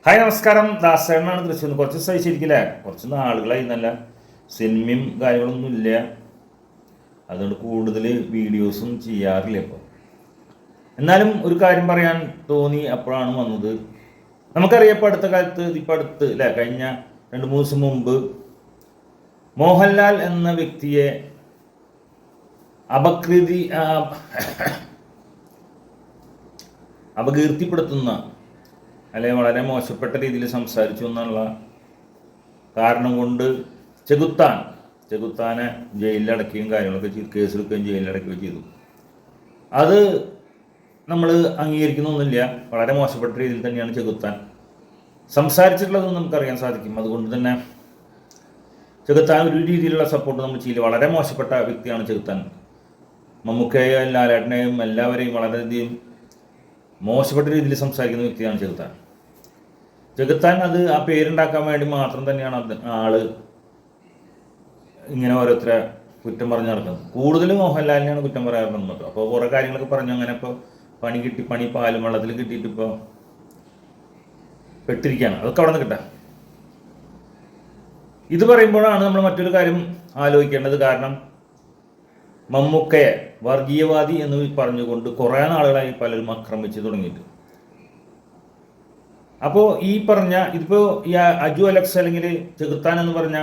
Hi നമസ്കാരം, ദാസേനാണ് തൃശ്ശൂർ. കുറച്ച് ദിവസമായി ശരിക്കില്ലേ, കുറച്ച് നാളുകളായി നല്ല സിനിമയും കാര്യങ്ങളൊന്നും ഇല്ല. അതുകൊണ്ട് കൂടുതൽ വീഡിയോസും ചെയ്യാറില്ല ഇപ്പോൾ. എന്നാലും ഒരു കാര്യം പറയാൻ തോന്നി, അപ്പോഴാണ് വന്നത്. നമുക്കറിയാം ഇപ്പോൾ അടുത്ത കാലത്ത്, ഇപ്പം അടുത്ത് അല്ലേ, കഴിഞ്ഞ 2-3 ദിവസം മുമ്പ് മോഹൻലാൽ എന്ന വ്യക്തിയെ അപകീർത്തിപ്പെടുത്തുന്ന അല്ലെങ്കിൽ വളരെ മോശപ്പെട്ട രീതിയിൽ സംസാരിച്ചു എന്നുള്ള കാരണം കൊണ്ട് ചെകുത്താനെ ജയിലിലടക്കുകയും കാര്യങ്ങളൊക്കെ ചെയ്തു, കേസെടുക്കുകയും ജയിലിലടക്കുകയും ചെയ്തു. അത് നമ്മൾ അംഗീകരിക്കുന്നൊന്നുമില്ല. വളരെ മോശപ്പെട്ട രീതിയിൽ തന്നെയാണ് ചെകുത്താൻ സംസാരിച്ചിട്ടുള്ളതെന്ന് നമുക്കറിയാൻ സാധിക്കും. അതുകൊണ്ട് തന്നെ ചെകുത്താൻ ഒരു രീതിയിലുള്ള സപ്പോർട്ട് നമ്മൾ ചെയ്യില്ല. വളരെ മോശപ്പെട്ട വ്യക്തിയാണ് ചെകുത്താൻ. മമ്മൂക്കയെയും ലാലേട്ടനെയും എല്ലാവരെയും വളരെയധികം മോശപ്പെട്ട രീതിയിൽ സംസാരിക്കുന്ന വ്യക്തിയാണ് ചെകുത്താൻ. അത് ആ പേരുണ്ടാക്കാൻ വേണ്ടി മാത്രം തന്നെയാണ് ആള് ഇങ്ങനെ ഓരോരുത്തരെ കുറ്റം പറഞ്ഞു നടക്കുന്നത്. കൂടുതലും മോഹൻലാലിനെയാണ് കുറ്റം പറയാറുള്ളത്. അപ്പോൾ കുറേ കാര്യങ്ങളൊക്കെ പറഞ്ഞു. അങ്ങനെ ഇപ്പോൾ പണി പാലും വെള്ളത്തിൽ കിട്ടിയിട്ട് ഇപ്പോൾ പെട്ടിരിക്കുകയാണ്. അതൊക്കെ അവിടെ നിന്ന് കിട്ടാം. ഇത് പറയുമ്പോഴാണ് നമ്മൾ മറ്റൊരു കാര്യം ആലോചിക്കേണ്ടത്. കാരണം മമ്മൂക്കയെ വർഗീയവാദി എന്ന് പറഞ്ഞുകൊണ്ട് കുറേ നാളുകളായി പലരും ആക്രമിച്ച് തുടങ്ങിയിട്ട്. അപ്പോൾ ഈ പറഞ്ഞ ഇതിപ്പോൾ ഈ അജു അലക്സ് അല്ലെങ്കിൽ ചെകുത്താൻ എന്ന് പറഞ്ഞ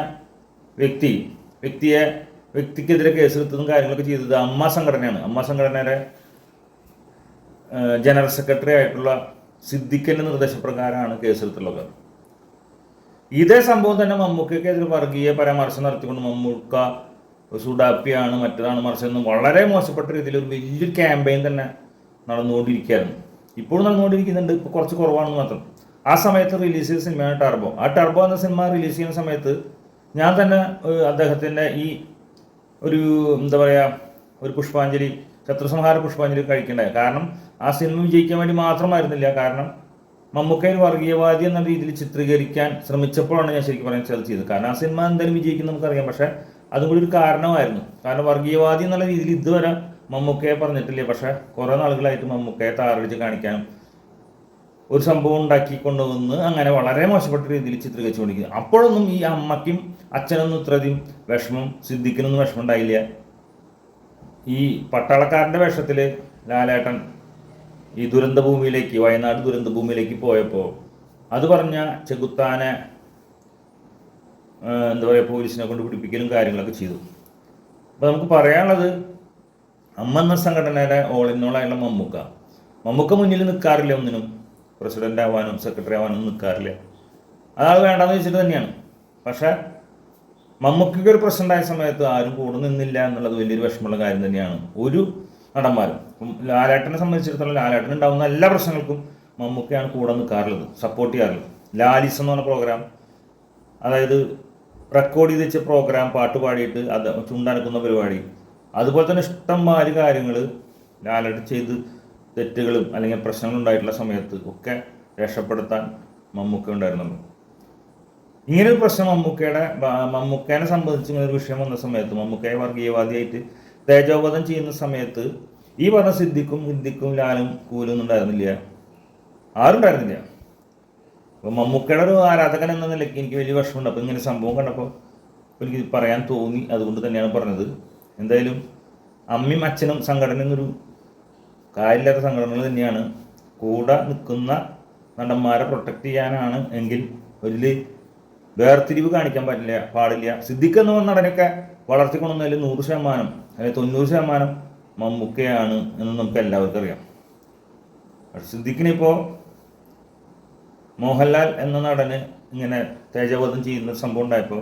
വ്യക്തിക്കെതിരെ കേസെടുത്തതും കാര്യങ്ങളൊക്കെ ചെയ്തത് അമ്മ സംഘടനയാണ്. അമ്മ സംഘടനയുടെ ജനറൽ സെക്രട്ടറി ആയിട്ടുള്ള സിദ്ദിഖിൻ്റെ നിർദ്ദേശപ്രകാരമാണ് കേസെടുത്തുള്ളത്. ഇതേ സംഭവം തന്നെ മമ്മൂക്കയ്ക്കെതിരെ വർഗീയ പരാമർശം നടത്തിക്കൊണ്ട് മമ്മൂക്ക സുഡാപ്പിയാണ്, മറ്റേതാണ്, മറിച്ചെന്ന് വളരെ മോശപ്പെട്ട രീതിയിൽ ഒരു വലിയൊരു ക്യാമ്പയിൻ തന്നെ നടന്നുകൊണ്ടിരിക്കുകയായിരുന്നു. ഇപ്പോഴും നടന്നുകൊണ്ടിരിക്കുന്നുണ്ട്. ഇപ്പോൾ കുറച്ച് കുറവാണെന്ന് മാത്രം. ആ സമയത്ത് റിലീസ് ചെയ്ത സിനിമയാണ് ടർബോ. ആ ടർബോ എന്ന സിനിമ റിലീസ് ചെയ്യുന്ന സമയത്ത് ഞാൻ തന്നെ അദ്ദേഹത്തിൻ്റെ ഈ ഒരു എന്താ പറയുക, ഒരു പുഷ്പാഞ്ജലി, ശത്രുസംഹാര പുഷ്പാഞ്ജലി കഴിക്കേണ്ടായി. കാരണം ആ സിനിമ വിജയിക്കാൻ വേണ്ടി മാത്രമായിരുന്നില്ല. കാരണം മമ്മൂക്കയെ വർഗീയവാദി എന്ന രീതിയിൽ ചിത്രീകരിക്കാൻ ശ്രമിച്ചപ്പോഴാണ് ഞാൻ ശരിക്കും പറയാൻ ചെയ്തത്. കാരണം ആ സിനിമ എന്തായാലും വിജയിക്കും നമുക്കറിയാം. പക്ഷേ അതും കൂടി ഒരു കാരണമായിരുന്നു. കാരണം വർഗീയവാദി എന്നുള്ള രീതിയിൽ ഇതുവരെ മമ്മൂക്കയെ പറഞ്ഞിട്ടില്ല. പക്ഷേ കുറേ നാളുകളായിട്ട് മമ്മൂക്കയെ താറടിച്ച് കാണിക്കാനും ഒരു സംഭവം ഉണ്ടാക്കി കൊണ്ടുവന്ന് അങ്ങനെ വളരെ മോശപ്പെട്ട രീതിയിൽ ചിത്രീകരിച്ചുകൊണ്ടിരിക്കുക. അപ്പോഴൊന്നും ഈ അമ്മയ്ക്കും അച്ഛനൊന്നും ഇത്രയധികം വിഷമം, സിദ്ദിഖിനൊന്നും വിഷമം ഉണ്ടായില്ല. ഈ പട്ടാളക്കാരൻ്റെ വേഷത്തിൽ ലാലേട്ടൻ ഈ ദുരന്തഭൂമിയിലേക്ക്, വയനാട് ദുരന്തഭൂമിയിലേക്ക് പോയപ്പോൾ അത് പറഞ്ഞ ചെകുത്താനെ എന്താ പറയുക, പോലീസിനെ കൊണ്ട് പിടിപ്പിക്കലും കാര്യങ്ങളൊക്കെ ചെയ്തു. അപ്പോൾ നമുക്ക് പറയാനുള്ളത്, അമ്മ എന്ന സംഘടനയുടെ ഓൾ ഇൻ ഓൾ ആയുള്ള മമ്മൂക്ക മുന്നിൽ നിൽക്കാറില്ല. ഒന്നിനും പ്രസിഡൻ്റ് ആവാനും സെക്രട്ടറി ആവാനും നിൽക്കാറില്ല. അയാൾ വേണ്ടെന്ന് വെച്ചിട്ട് തന്നെയാണ്. പക്ഷേ മമ്മൂക്കയ്ക്ക് ഒരു പ്രസിഡൻ്റായ സമയത്ത് ആരും കൂടെ നിന്നില്ല എന്നുള്ളത് വലിയൊരു വിഷമമുള്ള കാര്യം തന്നെയാണ്. ഒരു നടന്മാരും ലാലേട്ടനെ സംബന്ധിച്ചിടത്തോളം ലാലേട്ടൻ ഉണ്ടാകുന്ന എല്ലാ പ്രശ്നങ്ങൾക്കും മമ്മൂക്കയാണ് കൂടെ നിൽക്കാറുള്ളത്, സപ്പോർട്ട് ചെയ്യാറുള്ളത്. ലാലിസ് എന്ന് പറഞ്ഞ പ്രോഗ്രാം, അതായത് റെക്കോർഡ് ചെയ്ത് വെച്ച പ്രോഗ്രാം, പാട്ട് പാടിയിട്ട് അത് ചുണ്ടനക്കുന്ന പരിപാടി, അതുപോലെ തന്നെ ഇഷ്ടംമാതിരി കാര്യങ്ങൾ ലാലേട്ടൻ ചെയ്ത് തെറ്റുകളും അല്ലെങ്കിൽ പ്രശ്നങ്ങളുണ്ടായിട്ടുള്ള സമയത്ത് ഒക്കെ രക്ഷപ്പെടുത്താൻ മമ്മൂക്ക ഉണ്ടായിരുന്നുള്ളൂ. ഇങ്ങനൊരു പ്രശ്നം മമ്മൂക്കേനെ സംബന്ധിച്ച് ഇങ്ങനൊരു വിഷയം വന്ന സമയത്ത്, മമ്മൂക്കയെ വർഗീയവാദിയായിട്ട് തേജോവധം ചെയ്യുന്ന സമയത്ത് ഈ പറഞ്ഞ സിദ്ദിഖും ലാലും കൂലൊന്നും ഉണ്ടായിരുന്നില്ല, ആരും ഉണ്ടായിരുന്നില്ല. അപ്പോൾ മമ്മൂക്കയുടെ ഒരു ആരാധകൻ എന്ന നിലയ്ക്ക് എനിക്ക് വലിയ വിഷമമുണ്ട്. അപ്പോൾ ഇങ്ങനെ സംഭവം കണ്ടപ്പോൾ എനിക്ക് പറയാൻ തോന്നി, അതുകൊണ്ട് തന്നെയാണ് പറഞ്ഞത്. എന്തായാലും അമ്മയും അച്ഛനും സംഘടന എന്നൊരു കാര്യമില്ലാത്ത സംഘടനകൾ തന്നെയാണ്. കൂടെ നിൽക്കുന്ന നടന്മാരെ പ്രൊട്ടക്റ്റ് ചെയ്യാനാണ് എങ്കിൽ അതിൽ വേർതിരിവ് കാണിക്കാൻ പാടില്ല. സിദ്ദിഖ് എന്ന് പറഞ്ഞ നടനൊക്കെ വളർത്തിക്കൊണ്ടുവന്നതിൽ 100% അല്ലെങ്കിൽ 90% മമ്മൂക്കയാണ് എന്ന് നമുക്ക് എല്ലാവർക്കും അറിയാം. സിദ്ദിഖിനിപ്പോൾ മോഹൻലാൽ എന്ന നടന് ഇങ്ങനെ തേജോവധം ചെയ്യുന്ന സംഭവം ഉണ്ടായപ്പോൾ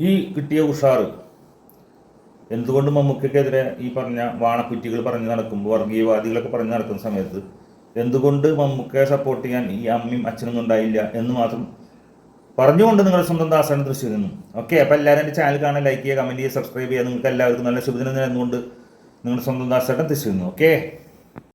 ഈ കിട്ടിയ ഉഷാറ് എന്തുകൊണ്ട് മമ്മൂക്കയ്ക്കെതിരെ ഈ പറഞ്ഞ വാണക്കുറ്റികൾ പറഞ്ഞ് നടക്കുമ്പോൾ, വർഗീയവാദികളൊക്കെ പറഞ്ഞ് നടക്കുന്ന സമയത്ത് എന്തുകൊണ്ട് മമ്മൂക്കയെ സപ്പോർട്ട് ചെയ്യാൻ ഈ അമ്മയും അച്ഛനൊന്നും ഉണ്ടായില്ല എന്ന് മാത്രം പറഞ്ഞുകൊണ്ട് നിങ്ങളുടെ സ്വന്തം ദാസേന തൃശ്ശൂരിൽ നിന്നും. ഓക്കെ, അപ്പോൾ എല്ലാവരും എൻ്റെ ചാനൽ കാണാൻ, ലൈക്ക് ചെയ്യുക, കമൻറ്റ് ചെയ്യുക, സബ്സ്ക്രൈബ് ചെയ്യുക. നിങ്ങൾക്ക് എല്ലാവർക്കും നല്ല ശുഭദിനം നേർന്നുകൊണ്ട് നിങ്ങളുടെ സ്വന്തം ദാസേട്ടൻ തൃശ്ശൂരിൽ നിന്നും. ഓക്കെ.